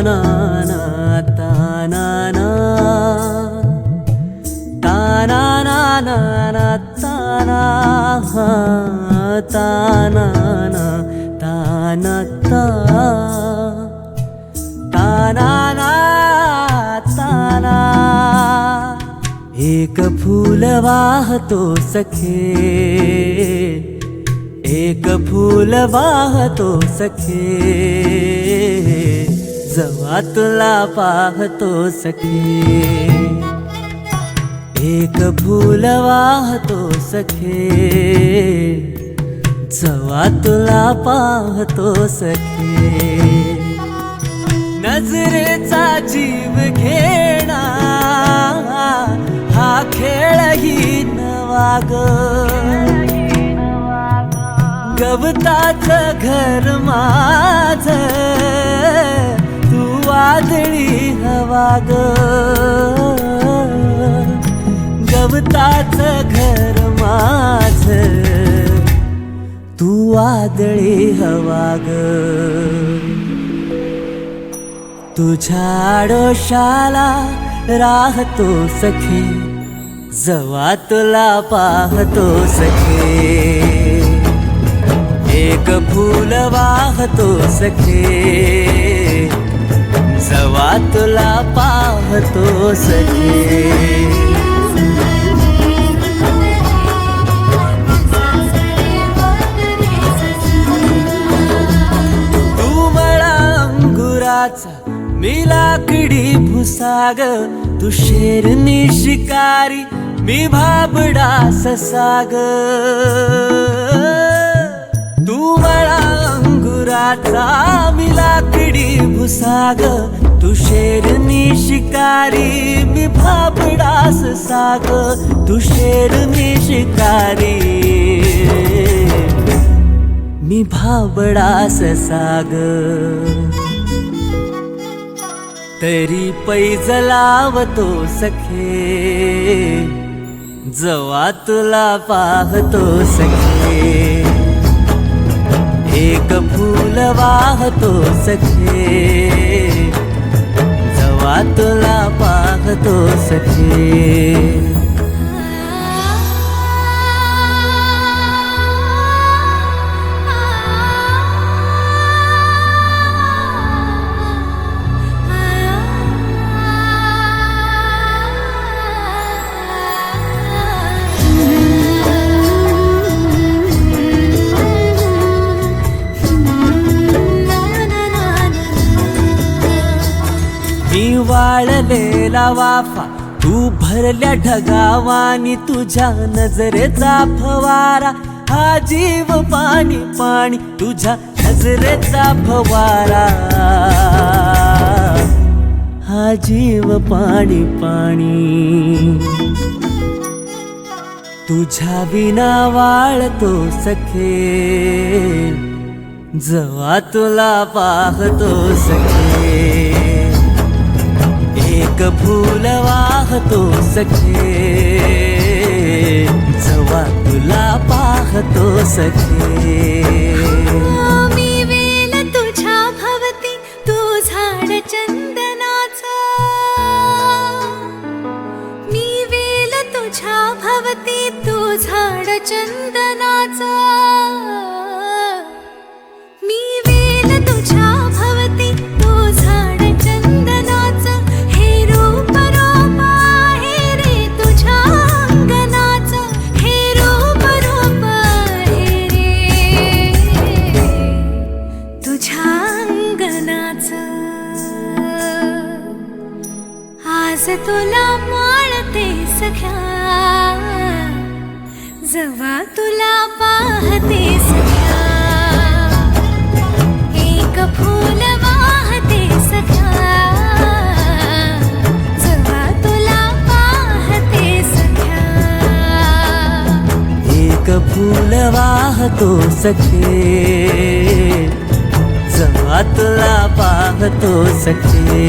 ना ना ताना ना ताना ना ना ना ताना हा ताना ना ताना ताना ना ताना एक फूल वाहतो सखे एक फूल वाहतो सखे जवा तुला पाहतो सखे एक फूल वाहतो सखे जवा तुला पाहतो सखे नजरेचा जीव घेणा हा खेळही नवा ग गवताचं घर माझं तू वादळी हवा ग गवताचं घर माझं तू वादळी हवा ग तुझ्या आडोशाला राहतो सखे जवा तुला पाहतो सखे एक फूल वाहतो सखे जवा तुला पाहतो सखे तू मला अंगुराचा मी लाकडी भुसाग तू शेरनी शिकारी मी भाबडा ससाग तू मला अंगुराचा मी लाकडी भुसाग तू शेरनी शिकारी मी भाबडा ससाग तू शेरनी शिकारी मी भाबडा ससाग तरी पैज लावतो सखे जवा तुला पाहतो सखे एक फूल वाहतो सखे जवा तुला पाहतो सखे मी वाळलेला वाफा तू भरल्या ढगावानी तुझ्या नजरेचा फवारा हा जीव पाणी पाणी तुझ्या नजरेचा फवारा हा जीव पाणी पाणी तुझ्या विना वाळतो सखे जवा तुला पाहतो सखे एक फूल वाहतो सखे जवा तुला पाहतो सखे मी वेल तुझ्या भवती तू झाड चंदनाचा मी वेल तुझ्या भवती तू झाड चंदनाचा मी वेल तुझ्या भवती तू झाड चंदनाचा हे रूप रूप आहे रे तुझ्या अंगणाचा हे रूप रूप आहे रे तुझ्या अंगणाचा आज तुला माळते सख्या जवा तुला पाहते सख्या एक फूल वाहते सख्या जवा तुला पाहते सख्या एक फूल वाहतो सखे जवा तुला पाहतो सखे